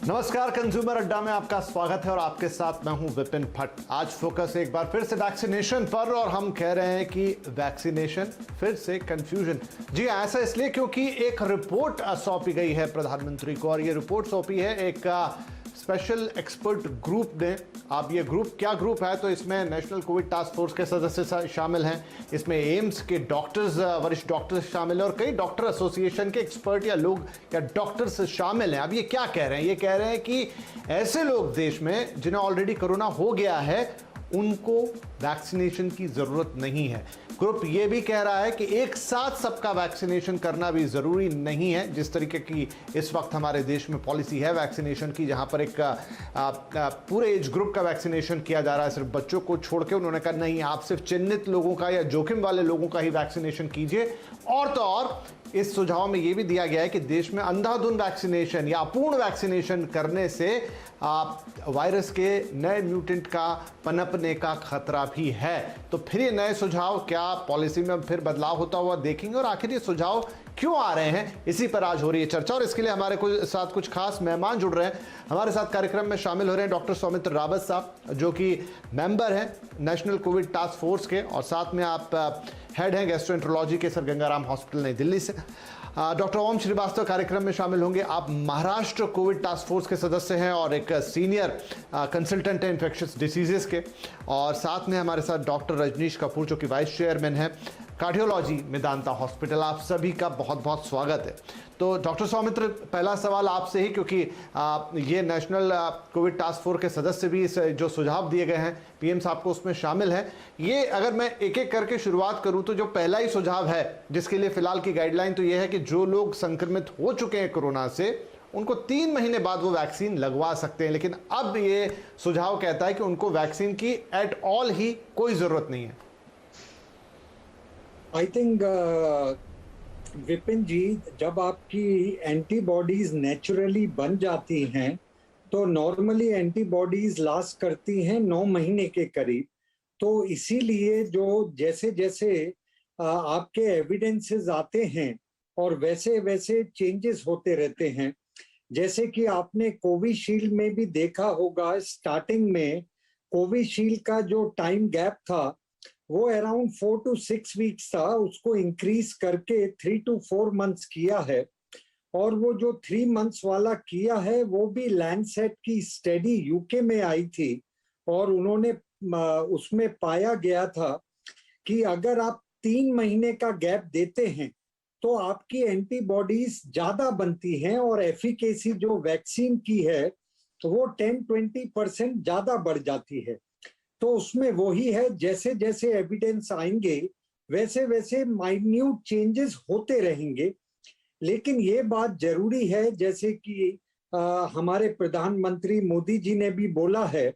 नमस्कार, कंज्यूमर अड्डा में आपका स्वागत है और आपके साथ मैं हूं विपिन भट्ट। आज फोकस एक बार फिर से वैक्सीनेशन पर और हम कह रहे हैं कि वैक्सीनेशन फिर से कंफ्यूजन। जी ऐसा इसलिए क्योंकि एक रिपोर्ट सौंपी गई है प्रधानमंत्री को और ये रिपोर्ट सौंपी है एक स्पेशल एक्सपर्ट ग्रुप ने। अब ये ग्रुप क्या ग्रुप है, तो इसमें नेशनल कोविड टास्क फोर्स के सदस्य शामिल हैं, इसमें एम्स के डॉक्टर्स, वरिष्ठ डॉक्टर्स शामिल हैं और कई डॉक्टर एसोसिएशन के एक्सपर्ट या लोग या डॉक्टर्स शामिल हैं। अब ये क्या कह रहे हैं, ये कह रहे हैं कि ऐसे लोग देश में जिन्हें ऑलरेडी कोरोना हो गया है उनको वैक्सीनेशन की जरूरत नहीं है। ग्रुप ये भी कह रहा है कि एक साथ सबका वैक्सीनेशन करना भी जरूरी नहीं है, जिस तरीके की इस वक्त हमारे देश में पॉलिसी है वैक्सीनेशन की, जहां पर एक पूरे एज ग्रुप का वैक्सीनेशन किया जा रहा है सिर्फ बच्चों को छोड़ के। उन्होंने कहा नहीं, आप सिर्फ चिन्हित लोगों का या जोखिम वाले लोगों का ही वैक्सीनेशन कीजिए। और तो और इस सुझाव में यह भी दिया गया है कि देश में अंधाधुंध वैक्सीनेशन या अपूर्ण वैक्सीनेशन करने से वायरस के नए म्यूटेंट का पनपने का खतरा भी है। तो फिर ये नए सुझाव क्या पॉलिसी में फिर बदलाव होता हुआ देखेंगे और आखिर ये सुझाव क्यों आ रहे हैं, इसी पर आज हो रही है चर्चा। और इसके लिए हमारे साथ कुछ खास मेहमान जुड़ रहे हैं। हमारे साथ कार्यक्रम में शामिल हो रहे हैं डॉक्टर सौमित्र रावत साहब, जो कि मेंबर हैं नेशनल कोविड टास्क फोर्स के और साथ में आप हेड हैं गैस्ट्रोएंट्रोलॉजी के सर गंगाराम हॉस्पिटल नई दिल्ली से। डॉक्टर ओम श्रीवास्तव कार्यक्रम में शामिल होंगे, आप महाराष्ट्र कोविड टास्क फोर्स के सदस्य हैं और एक सीनियर कंसल्टेंट हैं इन्फेक्शियस डिसीजेस के। और साथ में हमारे साथ डॉक्टर रजनीश कपूर, जो कि वाइस चेयरमैन है कार्डियोलॉजी मेदांता हॉस्पिटल। आप सभी का बहुत बहुत स्वागत है। तो डॉक्टर सौमित्र, पहला सवाल आपसे ही, क्योंकि ये नेशनल कोविड टास्क फोर्स के सदस्य भी इस जो सुझाव दिए गए हैं पीएम साहब को उसमें शामिल हैं। ये अगर मैं एक एक करके शुरुआत करूं तो जो पहला ही सुझाव है जिसके लिए फिलहाल की गाइडलाइन तो ये है कि जो लोग संक्रमित हो चुके हैं कोरोना से उनको 3 महीने बाद वो वैक्सीन लगवा सकते हैं, लेकिन अब ये सुझाव कहता है कि उनको वैक्सीन की एट ऑल ही कोई जरूरत नहीं है। आई थिंक विपिन जी, जब आपकी एंटीबॉडीज नेचुरली बन जाती हैं तो नॉर्मली एंटीबॉडीज लास्ट करती हैं 9 महीने के करीब। तो इसीलिए जो जैसे जैसे आपके एविडेंसेस आते हैं और वैसे वैसे चेंजेस होते रहते हैं। जैसे कि आपने कोविशील्ड में भी देखा होगा, स्टार्टिंग में कोविशील्ड का जो टाइम गैप था वो अराउंड 4 to 6 वीक्स था, उसको इंक्रीज करके 3 to 4 मंथ्स किया है। और वो जो 3 मंथ्स वाला किया है वो भी लैंडसेट की स्टडी यूके में आई थी और उन्होंने उसमें पाया गया था कि अगर आप 3 महीने का गैप देते हैं तो आपकी एंटीबॉडीज ज्यादा बनती हैं और एफिकेसी जो वैक्सीन की है तो वो 10-20% ज्यादा बढ़ जाती है। तो उसमें वही है, जैसे जैसे एविडेंस आएंगे वैसे वैसे माइन्यूट चेंजेस होते रहेंगे। लेकिन ये बात जरूरी है, जैसे कि हमारे प्रधानमंत्री मोदी जी ने भी बोला है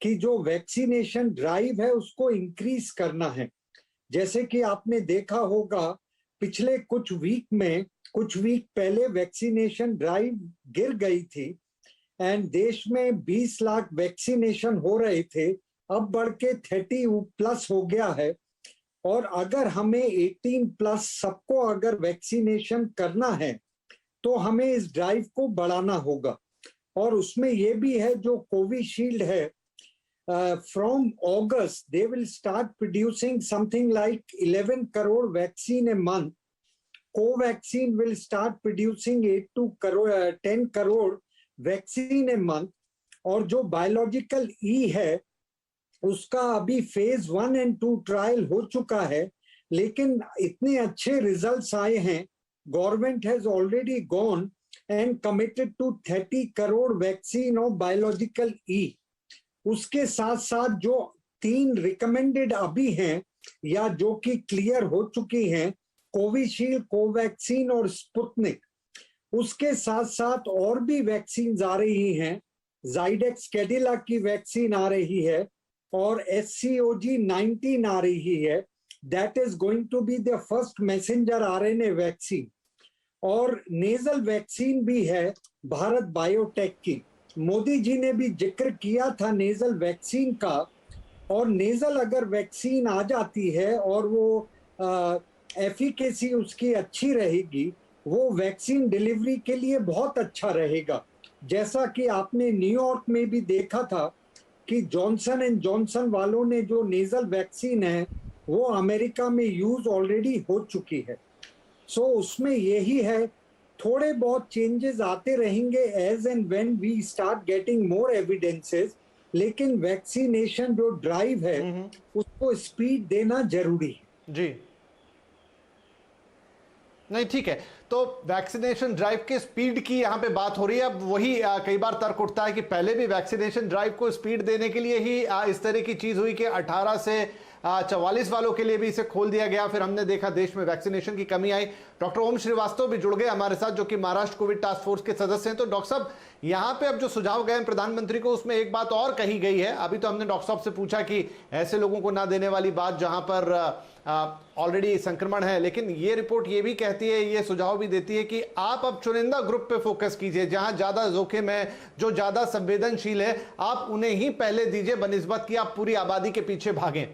कि जो वैक्सीनेशन ड्राइव है उसको इंक्रीज करना है। जैसे कि आपने देखा होगा पिछले कुछ वीक पहले वैक्सीनेशन ड्राइव गिर गई थी एंड देश में 20 लाख वैक्सीनेशन हो रहे थे, अब बढ़ के 30+ हो गया है। और अगर हमें 18+ सबको अगर वैक्सीनेशन करना है तो हमें इस ड्राइव को बढ़ाना होगा। और उसमें यह भी है, जो कोविशील्ड है, from August they will start producing something like 11 crore vaccine a month. Covaxin will start producing 10 crore vaccine a month. और जो बायोलॉजिकल ई है उसका अभी फेज 1 and 2 ट्रायल हो चुका है, लेकिन इतने अच्छे रिजल्ट्स आए हैं, government has already gone and committed to 30 crore vaccine of Biological E. उसके साथ साथ जो 3 रिकमेंडेड अभी हैं या जो कि क्लियर हो चुकी हैं, कोविशील्ड, कोवैक्सीन और स्पुतनिक, उसके साथ साथ और भी वैक्सीन आ रही हैं। जाइडेक्स कैडिला की वैक्सीन आ रही है और SCOG-19 आ रही है, that is going to be the first messenger RNA vaccine. और नेजल वैक्सीन भी है भारत बायोटेक की। मोदी जी ने भी जिक्र किया था नेजल वैक्सीन का। और नेजल अगर वैक्सीन आ जाती है और वो एफिकेसी उसकी अच्छी रहेगी, वो वैक्सीन डिलीवरी के लिए बहुत अच्छा रहेगा। जैसा कि आपने न्यूयॉर्क में भी देखा था कि जॉनसन एंड जॉनसन वालों ने जो नेजल वैक्सीन है वो अमेरिका में यूज ऑलरेडी हो चुकी है। सो उसमें यही है, थोड़े बहुत चेंजेस आते रहेंगे as and when we start getting more evidences, लेकिन वैक्सीनेशन जो ड्राइव है उसको स्पीड देना जरूरी है। जी, नहीं ठीक है, तो वैक्सीनेशन ड्राइव के स्पीड की यहां पे बात हो रही है। अब वही कई बार तर्क उठता है कि पहले भी वैक्सीनेशन ड्राइव को स्पीड देने के लिए ही इस तरह की चीज हुई कि 18 से 44 वालों के लिए भी इसे खोल दिया गया, फिर हमने देखा देश में वैक्सीनेशन की कमी आई। डॉक्टर ओम श्रीवास्तव भी जुड़ गए हमारे साथ, जो कि महाराष्ट्र कोविड टास्क फोर्स के सदस्य हैं। तो डॉक्टर साहब, यहां पे अब जो सुझाव गए प्रधानमंत्री को, उसमें एक बात और कही गई है। अभी तो हमने डॉक्टर साहब से पूछा कि ऐसे लोगों को ना देने वाली बात जहां पर ऑलरेडी संक्रमण है, लेकिन ये रिपोर्ट ये भी कहती है, ये सुझाव भी देती है कि आप अब चुनिंदा ग्रुप पे फोकस कीजिए, जहां ज्यादा जोखिम है, जो ज्यादा संवेदनशील है, आप उन्हें ही पहले दीजिए बनिस्बत कि आप पूरी आबादी के पीछे भागें।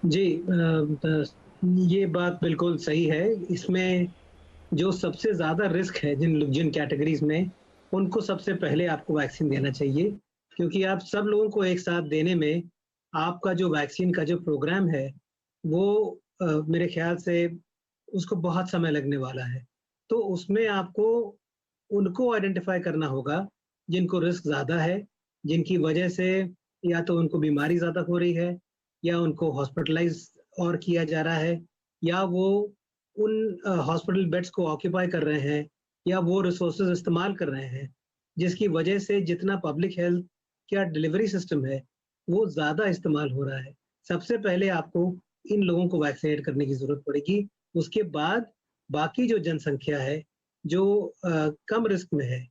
जी, ये बात बिल्कुल सही है। इसमें जो सबसे ज्यादा रिस्क है जिन कैटेगरीज में, उनको सबसे पहले आपको वैक्सीन देना चाहिए, क्योंकि आप सब लोगों को एक साथ देने में आपका जो वैक्सीन का जो प्रोग्राम है वो मेरे ख्याल से उसको बहुत समय लगने वाला है। तो उसमें आपको उनको आइडेंटिफाई करना होगा जिनको रिस्क ज़्यादा है, जिनकी वजह से या तो उनको बीमारी ज़्यादा हो रही है, या उनको हॉस्पिटलाइज और किया जा रहा है, या वो उन हॉस्पिटल बेड्स को ऑक्यूपाई कर रहे हैं, या वो रिसोर्सेज इस्तेमाल कर रहे हैं, जिसकी वजह से जितना पब्लिक हेल्थ का डिलीवरी सिस्टम है वो ज़्यादा इस्तेमाल हो रहा है। सबसे पहले आपको इन लोगों को वैक्सीनेट करने की ज़रूरत पड़ेगी। उसके बाद बाकी जो जनसंख्या है जो कम रिस्क में है,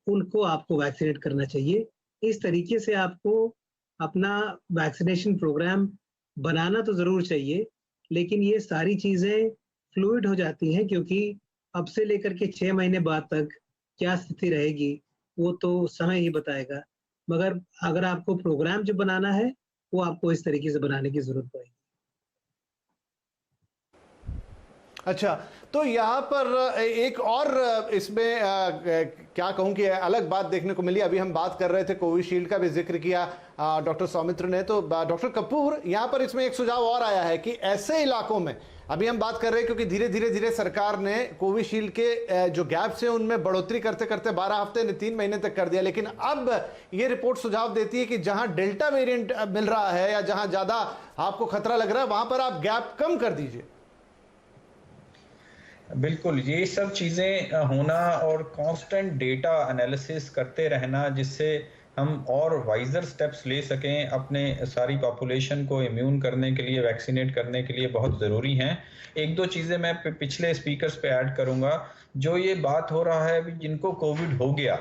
उनको आपको वैक्सीनेट करना चाहिए। इस तरीके से आपको अपना वैक्सीनेशन प्रोग्राम बनाना तो ज़रूर चाहिए, लेकिन ये सारी चीज़ें फ्लूइड हो जाती हैं, क्योंकि अब से लेकर के 6 महीने बाद तक क्या स्थिति रहेगी वो तो समय ही बताएगा। मगर अगर आपको प्रोग्राम जो बनाना है वो आपको इस तरीके से बनाने की ज़रूरत पड़ेगी। अच्छा, तो यहाँ पर एक और इसमें क्या कहूँ कि अलग बात देखने को मिली। अभी हम बात कर रहे थे, कोविशील्ड का भी जिक्र किया डॉक्टर सौमित्र ने, तो डॉक्टर कपूर, यहाँ पर इसमें एक सुझाव और आया है कि ऐसे इलाकों में, अभी हम बात कर रहे हैं क्योंकि धीरे धीरे सरकार ने कोविशील्ड के जो गैप्स हैं उनमें बढ़ोतरी करते करते 12 हफ्ते ने 3 महीने तक कर दिया, लेकिन अब ये रिपोर्ट सुझाव देती है कि जहां डेल्टा वेरिएंट मिल रहा है या जहां ज्यादा आपको खतरा लग रहा है, वहां पर आप गैप कम कर दीजिए। बिल्कुल, ये सब चीज़ें होना और कांस्टेंट डेटा एनालिसिस करते रहना, जिससे हम और वाइजर स्टेप्स ले सकें अपने सारी पॉपुलेशन को इम्यून करने के लिए, वैक्सीनेट करने के लिए, बहुत ज़रूरी हैं। एक दो चीज़ें मैं पिछले स्पीकर्स पे ऐड करूंगा। जो ये बात हो रहा है जिनको कोविड हो गया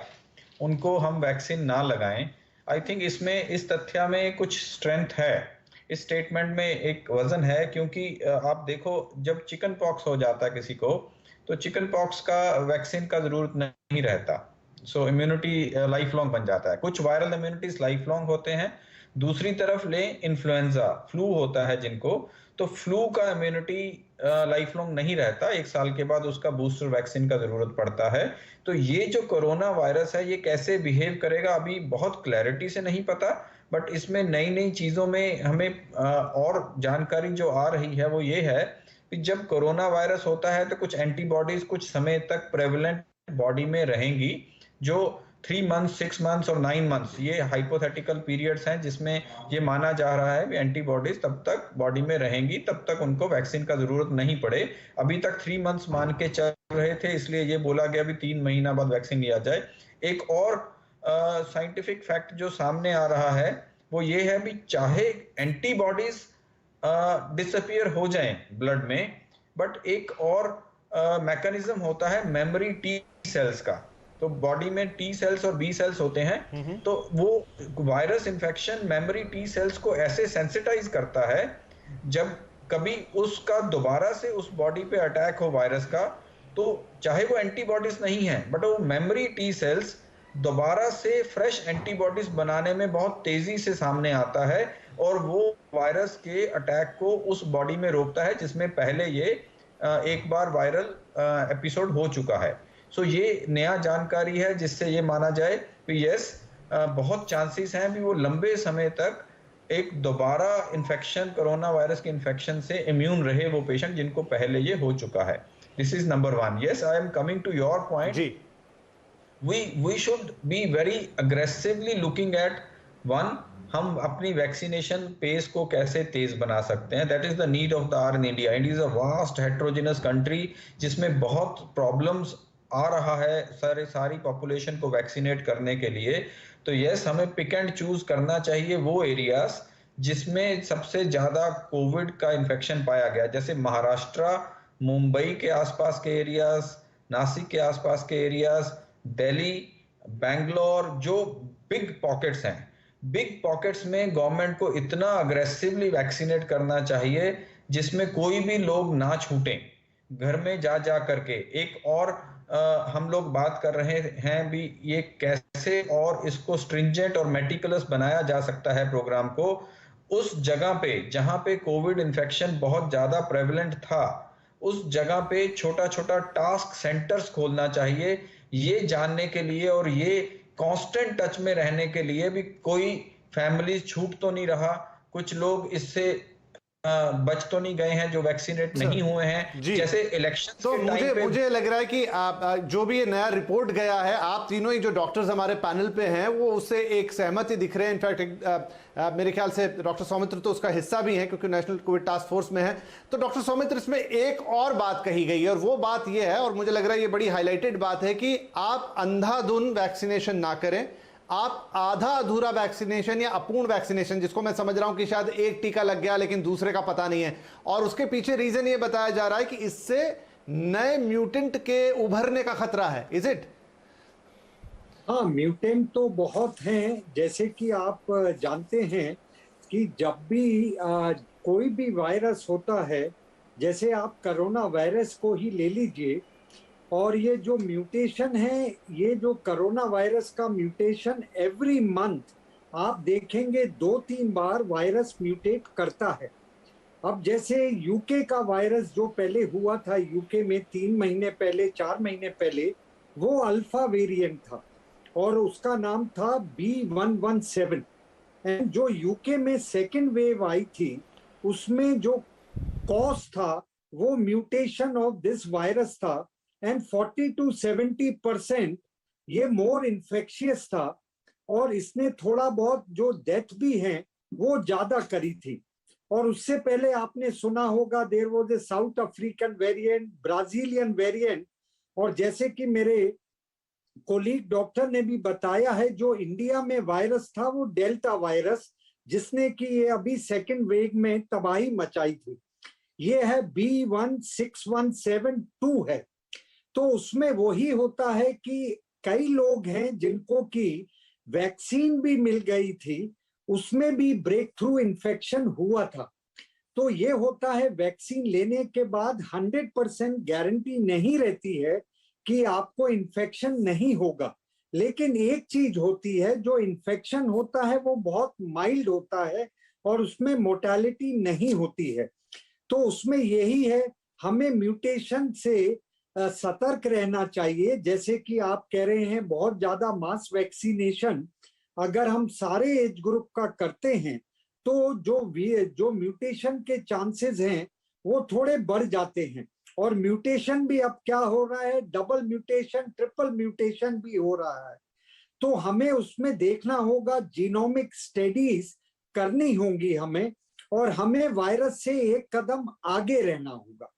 उनको हम वैक्सीन ना लगाएं, आई थिंक इसमें इस तथ्य में कुछ स्ट्रेंथ है, इस स्टेटमेंट में एक वजन है, क्योंकि आप देखो जब चिकन पॉक्स हो जाता है किसी को, तो चिकन पॉक्स का वैक्सीन का जरूरत नहीं रहता, सो इम्यूनिटी लाइफ लॉन्ग बन जाता है। कुछ वायरल इम्यूनिटीज लाइफ लॉन्ग होते हैं। दूसरी तरफ ले इन्फ्लुएंजा, फ्लू होता है जिनको, तो फ्लू का इम्यूनिटी लाइफ लॉन्ग नहीं रहता, 1 साल के बाद उसका बूस्टर वैक्सीन का जरूरत पड़ता है। तो ये जो कोरोना वायरस है ये कैसे बिहेव करेगा अभी बहुत क्लैरिटी से नहीं पता, बट इसमें नई नई चीजों में हमें और जानकारी जो आ रही है वो ये है कि जब कोरोना वायरस होता है तो कुछ एंटीबॉडीज कुछ समय तक प्रेवलेंट बॉडी में रहेंगी, जो 3 मंथ्स, 6 मंथ्स और 9 मंथ्स, ये हाइपोथेटिकल पीरियड्स हैं जिसमें ये माना जा रहा है कि एंटीबॉडीज तब तक बॉडी में रहेंगी, तब तक उनको वैक्सीन का जरूरत नहीं पड़े। अभी तक 3 मंथ्स मान के चल रहे थे, इसलिए ये बोला गया भी 3 महीना बाद वैक्सीन लिया जाए। एक और साइंटिफिक फैक्ट जो सामने आ रहा है वो ये है भी चाहे एंटीबॉडीज डिसअपियर हो जाएं ब्लड में, बट एक और मैकेनिज्म होता है मेमोरी टी सेल्स का। तो बॉडी में टी सेल्स और बी सेल्स होते हैं, तो वो virus infection memory T cells को ऐसे सेंसिटाइज करता है, जब कभी उसका दोबारा से उस बॉडी पे अटैक हो वायरस का, तो चाहे वो एंटीबॉडीज नहीं है बट वो मेमोरी टी सेल्स दोबारा से फ्रेश एंटीबॉडीज बनाने में बहुत तेजी से सामने आता है और वो वायरस के अटैक को उस बॉडी में रोकता है जिसमें पहले ये एक बार वायरल एपिसोड हो चुका है। सो ये नया जानकारी है जिससे ये माना जाए कि यस बहुत चांसेस हैं भी वो लंबे समय तक एक दोबारा इन्फेक्शन, कोरोना वायरस के इन्फेक्शन से इम्यून रहे वो पेशेंट जिनको पहले ये हो चुका है। This is number one. Yes, I am coming to your point. जी, we should be very aggressively looking at one, हम अपनी वैक्सीनेशन पेस को कैसे तेज बना सकते हैं। That is the need of the hour in India. India is a vast heterogeneous country जिसमें बहुत प्रॉब्लम्स आ रहा है सारी पॉपुलेशन को वैक्सीनेट करने के लिए। तो यस, हमें पिक एंड चूज करना चाहिए वो एरियाज जिसमें सबसे ज्यादा कोविड का इन्फेक्शन पाया गया, जैसे महाराष्ट्र, मुंबई के आसपास के एरियाज, नासिक के आसपास के एरियाज, दिल्ली, बेंगलोर, जो बिग पॉकेट्स हैं। बिग पॉकेट्स में गवर्नमेंट को इतना अग्रेसिवली वैक्सीनेट करना चाहिए जिसमें कोई भी लोग ना छूटें, घर में जा करके। एक और हम लोग बात कर रहे हैं भी ये कैसे और इसको स्ट्रिंजेंट और मेटिकुलस बनाया जा सकता है प्रोग्राम को। उस जगह पे जहां पे कोविड इन्फेक्शन बहुत ज्यादा प्रेवलेंट था, उस जगह पे छोटा छोटा टास्क सेंटर्स खोलना चाहिए, ये जानने के लिए और ये कांस्टेंट टच में रहने के लिए भी कोई फैमिली छूट तो नहीं रहा, कुछ लोग इससे बच तो नहीं गए हैं जो वैक्सीनेट नहीं हुए हैं। जैसे इलेक्शन तो मुझे लग रहा है कि जो भी ये नया रिपोर्ट गया है, आप तीनों ही जो डॉक्टर्स हमारे पैनल पे हैं वो उससे एक सहमति दिख रहे हैं। इनफैक्ट मेरे ख्याल से डॉक्टर सौमित्र तो उसका हिस्सा भी है क्योंकि नेशनल कोविड टास्क फोर्स में है। तो डॉक्टर सौमित्र, इसमें एक और बात कही गई है और वो बात ये है, और मुझे लग रहा है ये बड़ी हाईलाइटेड बात है, कि आप अंधाधुन वैक्सीनेशन ना करें। आप आधा अधूरा वैक्सीनेशन या अपूर्ण वैक्सीनेशन, जिसको मैं समझ रहा हूं कि शायद एक टीका लग गया लेकिन दूसरे का पता नहीं है, और उसके पीछे रीजन ये बताया जा रहा है कि इससे नए म्यूटेंट के उभरने का खतरा है। Is it? हाँ, म्यूटेंट तो बहुत हैं। जैसे कि आप जानते हैं कि जब भी कोई भी वायरस होता है, जैसे आप कोरोना वायरस को ही ले लीजिए, और ये जो म्यूटेशन है, ये जो कोरोना वायरस का म्यूटेशन एवरी मंथ आप देखेंगे 2-3 बार वायरस म्यूटेट करता है। अब जैसे यूके का वायरस जो पहले हुआ था यूके में 3 महीने पहले, 4 महीने पहले, वो अल्फा वेरिएंट था और उसका नाम था B117। एंड जो यूके में सेकेंड वेव आई थी, उसमें जो कॉज था वो म्यूटेशन ऑफ दिस वायरस था, एंड 40 to 70% ये मोर इन्फेक्शियस था, और इसने थोड़ा बहुत जो डेथ भी है वो ज्यादा करी थी। और उससे पहले आपने सुना होगा there was a South African variant, Brazilian variant, और जैसे कि मेरे कोलीग डॉक्टर ने भी बताया है, जो इंडिया में वायरस था वो डेल्टा वायरस, जिसने कि ये अभी सेकेंड वेव में तबाही मचाई थी, ये है B16172 है। तो उसमें वही होता है कि कई लोग हैं जिनको की वैक्सीन भी मिल गई थी, उसमें भी ब्रेक थ्रू इन्फेक्शन हुआ था। तो ये होता है, वैक्सीन लेने के बाद 100% गारंटी नहीं रहती है कि आपको इन्फेक्शन नहीं होगा, लेकिन एक चीज होती है, जो इन्फेक्शन होता है वो बहुत माइल्ड होता है और उसमें मोर्टेलिटी नहीं होती है। तो उसमें यही है, हमें म्यूटेशन से सतर्क रहना चाहिए। जैसे कि आप कह रहे हैं बहुत ज्यादा मास वैक्सीनेशन अगर हम सारे एज ग्रुप का करते हैं तो जो म्यूटेशन के चांसेस हैं वो थोड़े बढ़ जाते हैं। और म्यूटेशन भी अब क्या हो रहा है, डबल म्यूटेशन, ट्रिपल म्यूटेशन भी हो रहा है। तो हमें उसमें देखना होगा, जीनोमिक स्टडीज करनी होंगी हमें, और हमें वायरस से एक कदम आगे रहना होगा।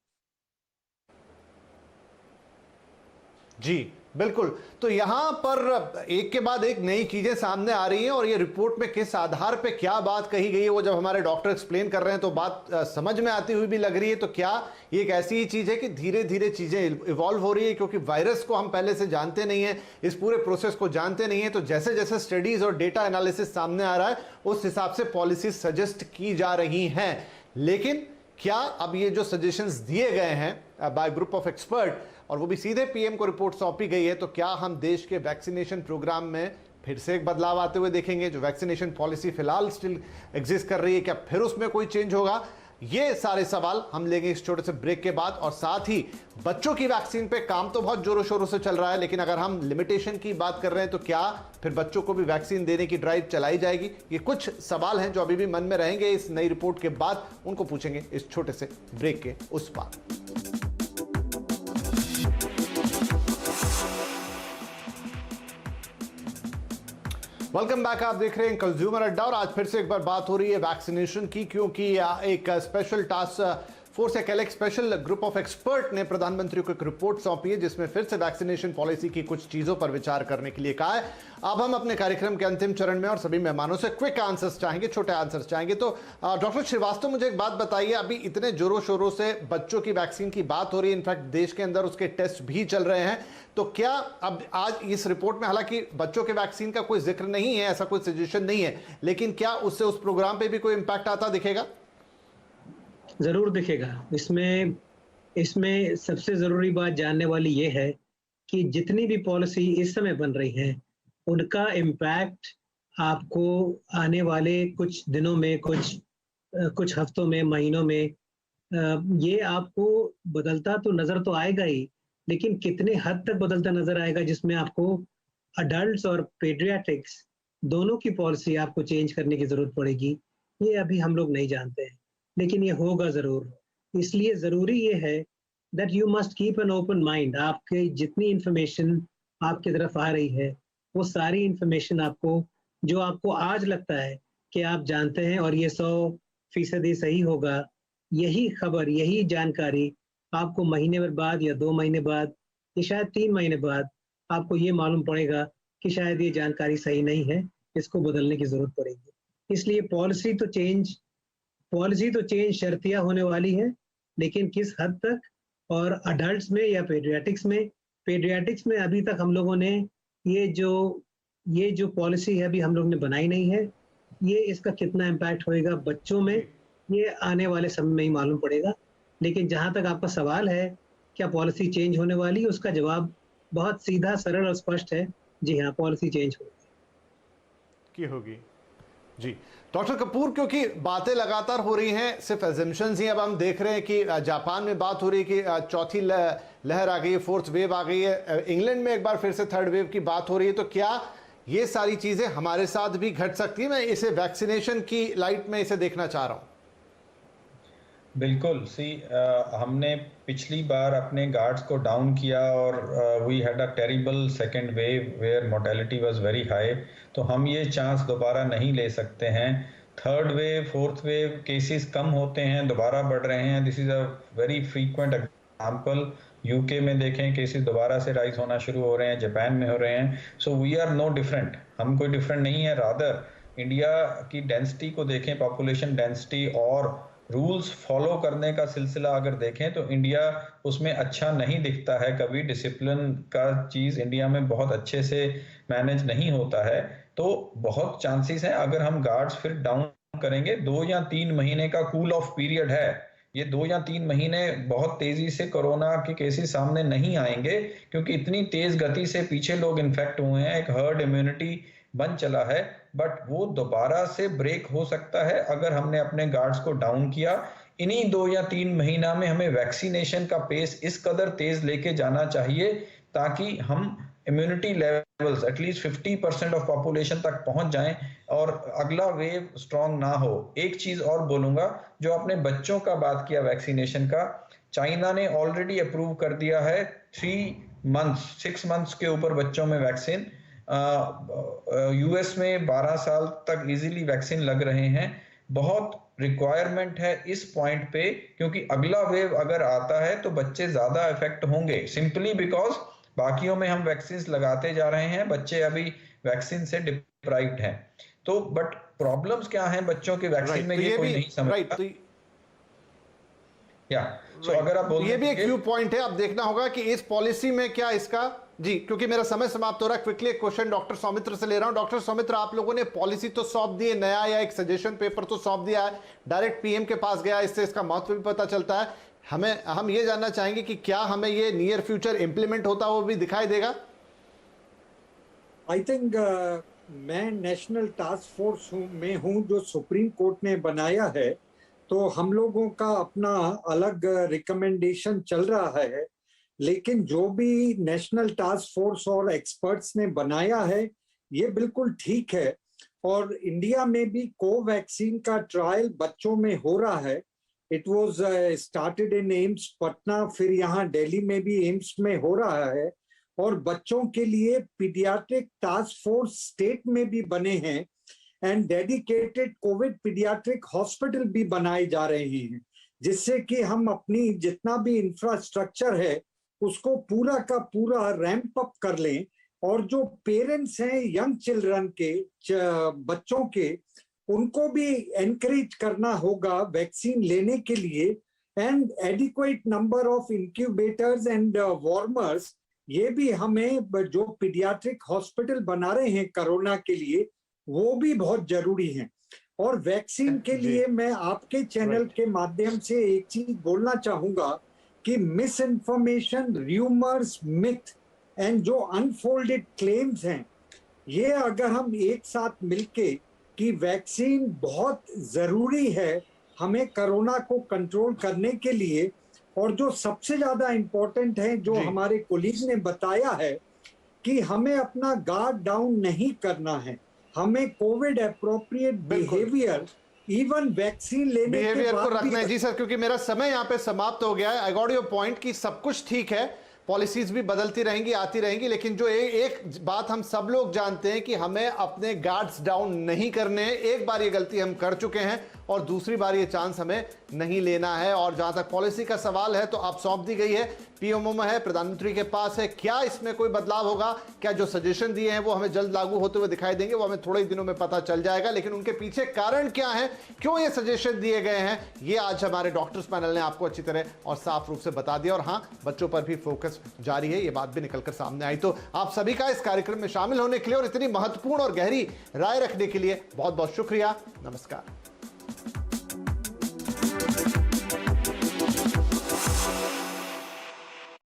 जी बिल्कुल। तो यहां पर एक के बाद एक नई चीजें सामने आ रही हैं, और ये रिपोर्ट में किस आधार पे क्या बात कही गई है वो जब हमारे डॉक्टर एक्सप्लेन कर रहे हैं तो बात समझ में आती हुई भी लग रही है। तो क्या ये एक ऐसी ही चीज है कि धीरे धीरे चीजें इवॉल्व हो रही है, क्योंकि वायरस को हम पहले से जानते नहीं है, इस पूरे प्रोसेस को जानते नहीं है, तो जैसे जैसे स्टडीज और डेटा एनालिसिस सामने आ रहा है उस हिसाब से पॉलिसीज सजेस्ट की जा रही हैं। लेकिन क्या अब ये जो सजेशंस दिए गए हैं बाय ग्रुप ऑफ एक्सपर्ट, और वो भी सीधे पीएम को रिपोर्ट सौंपी गई है, तो क्या हम देश के वैक्सीनेशन प्रोग्राम में फिर से एक बदलाव आते हुए देखेंगे? जो वैक्सीनेशन पॉलिसी फिलहाल स्टिल एग्जिस्ट कर रही है, क्या फिर उसमें कोई चेंज होगा? ये सारे सवाल हम लेंगे इस छोटे से ब्रेक के बाद। और साथ ही बच्चों की वैक्सीन पे काम तो बहुत जोरों शोरों से चल रहा है, लेकिन अगर हम लिमिटेशन की बात कर रहे हैं तो क्या फिर बच्चों को भी वैक्सीन देने की ड्राइव चलाई जाएगी? ये कुछ सवाल हैं जो अभी भी मन में रहेंगे। इस नई रिपोर्ट के बाद उनको पूछेंगे इस छोटे से ब्रेक के उस पार। वेलकम बैक, आप देख रहे हैं कंज्यूमर अड्डा और आज फिर से एक बार बात हो रही है वैक्सीनेशन की, क्योंकि एक स्पेशल टास्क फोर्स या एक स्पेशल ग्रुप ऑफ एक्सपर्ट ने प्रधानमंत्री को एक रिपोर्ट सौंपी है जिसमें फिर से वैक्सीनेशन पॉलिसी की कुछ चीजों पर विचार करने के लिए कहा है। अब हम अपने कार्यक्रम के अंतिम चरण में और सभी मेहमानों से क्विक आंसर्स चाहेंगे, छोटे आंसर्स चाहेंगे। तो डॉक्टर श्रीवास्तव, मुझे एक बात बताइए, अभी इतने जोरों शोरों से बच्चों की वैक्सीन की बात हो रही है, इनफैक्ट देश के अंदर उसके टेस्ट भी चल रहे हैं, तो क्या अब आज इस रिपोर्ट में, हालांकि बच्चों के वैक्सीन का कोई जिक्र नहीं है, ऐसा कोई सजेशन नहीं है, लेकिन क्या उससे उस प्रोग्राम पे भी कोई इंपैक्ट आता दिखेगा? जरूर दिखेगा। इसमें सबसे जरूरी बात जानने वाली ये है कि जितनी भी पॉलिसी इस समय बन रही है उनका इम्पैक्ट आपको आने वाले कुछ दिनों में, कुछ हफ्तों में, महीनों में ये आपको बदलता तो नजर तो आएगा ही, लेकिन कितने हद तक बदलता नजर आएगा जिसमें आपको अडल्ट्स और पेडियाट्रिक्स दोनों की पॉलिसी आपको चेंज करने की जरूरत पड़ेगी, ये अभी हम लोग नहीं जानते हैं, लेकिन ये होगा जरूर। इसलिए जरूरी ये है that you must keep an open mind. आपके जितनी इंफॉर्मेशन आपकी तरफ आ रही है वो सारी इंफॉर्मेशन आपको, जो आपको आज लगता है कि आप जानते हैं और ये 100% सही होगा, यही खबर, यही जानकारी आपको महीने भर बाद या 2 महीने बाद या शायद 3 महीने बाद आपको ये मालूम पड़ेगा कि शायद ये जानकारी सही नहीं है, इसको बदलने की जरूरत पड़ेगी। इसलिए पॉलिसी तो चेंज शर्तिया होने वाली है, लेकिन किस हद तक, और अडल्ट्स में या पेडियाट्रिक्स में अभी तक हम लोगों ने ये जो पॉलिसी है अभी हम लोग ने बनाई नहीं है। ये इसका कितना इम्पैक्ट होएगा बच्चों में, ये आने वाले समय में ही मालूम पड़ेगा। लेकिन जहां तक आपका सवाल है क्या पॉलिसी चेंज होने वाली, उसका जवाब बहुत सीधा, सरल और स्पष्ट है। जी हाँ, पॉलिसी चेंज होगी जी। डॉक्टर कपूर, क्योंकि बातें लगातार हो रही हैं, सिर्फ एजम्पशंस ही, अब हम देख रहे हैं कि जापान में बात हो रही है कि चौथी लहर आ गई है, 4th वेव आ गई है, इंग्लैंड में एक बार फिर से 3rd वेव की बात हो रही है, तो क्या ये सारी चीजें हमारे साथ भी घट सकती है? मैं इसे वैक्सीनेशन की लाइट में इसे देखना चाह रहा हूं। बिल्कुल। हमने पिछली बार अपने गार्ड्स को डाउन किया और we had a terrible second wave where mortality was very high, तो हम ये चांस दोबारा नहीं ले सकते हैं। 3rd wave, 4th wave cases कम होते हैं, दोबारा बढ़ रहे हैं। This is a very frequent example. UK में देखें, केसेस दोबारा से राइज होना शुरू हो रहे हैं, जापान में हो रहे हैं। So we are no different, हम कोई डिफरेंट नहीं है। रादर इंडिया की डेंसिटी को देखें, पॉपुलेशन डेंसिटी और रूल्स फॉलो करने का सिलसिला अगर देखें तो इंडिया उसमें अच्छा नहीं दिखता है कभी। डिसिप्लिन का चीज इंडिया में बहुत अच्छे से मैनेज नहीं होता है, तो बहुत चांसेस हैं अगर हम गार्ड्स फिर डाउन करेंगे। 2 या 3 महीने का कूल ऑफ पीरियड है, ये 2 या 3 महीने बहुत तेजी से कोरोना के केसेस सामने नहीं आएंगे, क्योंकि इतनी तेज गति से पीछे लोग इन्फेक्ट हुए हैं, एक हर्ड इम्यूनिटी बन चला है। बट वो दोबारा से ब्रेक हो सकता है अगर हमने अपने गार्ड्स को डाउन किया। इन्हीं 2 या 3 महीना में हमें वैक्सीनेशन का पेस इस कदर तेज लेके जाना चाहिए ताकि हम immunity levels at least 50% of population तक पहुंच जाएं और अगला वेव स्ट्रांग ना हो। एक चीज और बोलूंगा, जो आपने बच्चों का बात किया वैक्सीनेशन का, चाइना ने ऑलरेडी अप्रूव कर दिया है 6 मंथ्स के ऊपर बच्चों में वैक्सीन। यूएस में 12 साल तक इजीली वैक्सीन लग रहे हैं। बहुत रिक्वायरमेंट है इस पॉइंट पे, क्योंकि अगला वेव अगर आता है तो बच्चे ज्यादा इफेक्ट होंगे, सिंपली बिकॉज बाकियों में हम वैक्सीन लगाते जा रहे हैं, बच्चे अभी वैक्सीन से डिप्राइव्ड हैं। तो बट प्रॉब्लम्स क्या हैं बच्चों के वैक्सीन में, ये कोई नहीं समझता। अगर आप ये भी एक व्यू पॉइंट है, अब देखना होगा कि इस पॉलिसी में क्या इसका, जी क्योंकि मेरा समय समाप्त हो रहा है, क्विकली एक क्वेश्चन डॉक्टर सौमित्र से ले रहा हूं। डॉक्टर सौमित्र, आप लोगों ने पॉलिसी तो सौंप दी है, नया या एक सजेशन पेपर तो सौंप दिया है, डायरेक्ट पीएम के पास गया, इससे इसका महत्व भी पता चलता है। हम ये जानना चाहेंगे कि क्या हमें ये नियर फ्यूचर इंप्लीमेंट होता वो भी दिखाई देगा? आई थिंक मैं नेशनल टास्क फोर्स में हूं जो सुप्रीम कोर्ट ने बनाया है, तो हम लोगों का अपना अलग रिकमेंडेशन चल रहा है, लेकिन जो भी नेशनल टास्क फोर्स और एक्सपर्ट्स ने बनाया है ये बिल्कुल ठीक है। और इंडिया में भी कोवैक्सीन का ट्रायल बच्चों में हो रहा है। It was started in AIIMS Patna, फिर यहाँ दिल्ली में भी एम्स में हो रहा है। और बच्चों के लिए पीडियाट्रिक टास्क फोर्स स्टेट में भी बने हैं and dedicated Covid paediatric hospital भी बनाए जा रहे हैं, जिससे कि हम अपनी जितना भी इंफ्रास्ट्रक्चर है उसको पूरा का पूरा रैंप अप कर लें। और जो पेरेंट्स हैं यंग चिल्ड्रन के, बच्चों के, उनको भी एनकरेज करना होगा वैक्सीन लेने के लिए। And adequate number of incubators and warmers, ये भी हमें जो पीडियाट्रिक हॉस्पिटल बना रहे हैं कोरोना के लिए वो भी बहुत जरूरी है। और वैक्सीन के लिए मैं आपके चैनल के माध्यम से एक चीज बोलना चाहूंगा कि miss information, rumours, myth and जो अनफोल्डेड क्लेम्स हैं, ये अगर हम एक साथ मिलके कि वैक्सीन बहुत जरूरी है हमें कोरोना को कंट्रोल करने के लिए, और जो सबसे ज्यादा इंपॉर्टेंट है जो हमारे कोलीग ने बताया है कि हमें अपना गार्ड डाउन नहीं करना है, हमें Covid appropriate behaviour even vaccine लेने बिहेवियर को रखना है। जी सर, क्योंकि मेरा समय यहाँ पे समाप्त हो गया है। आई गॉट योर पॉइंट कि सब कुछ ठीक है, पॉलिसीज भी बदलती रहेंगी, आती रहेंगी, लेकिन जो एक बात हम सब लोग जानते हैं कि हमें अपने गार्ड्स डाउन नहीं करने हैं। एक बार ये गलती हम कर चुके हैं और दूसरी बार ये चांस हमें नहीं लेना है। और जहां तक पॉलिसी का सवाल है तो आप सौंप दी गई है, पीएमओ में है, प्रधानमंत्री के पास है। क्या इसमें कोई बदलाव होगा? क्या जो सजेशन दिए हैं वो हमें जल्द लागू होते हुए दिखाई देंगे? वो हमें थोड़े ही दिनों में पता चल जाएगा, लेकिन उनके पीछे कारण क्या है, क्यों ये सजेशन दिए गए हैं, ये आज हमारे डॉक्टर्स पैनल ने आपको अच्छी तरह और साफ रूप से बता दिया। और हाँ, बच्चों पर भी फोकस जारी है, ये बात भी निकलकर सामने आई। तो आप सभी का इस कार्यक्रम में शामिल होने के लिए और इतनी महत्वपूर्ण और गहरी राय रखने के लिए बहुत बहुत शुक्रिया। नमस्कार।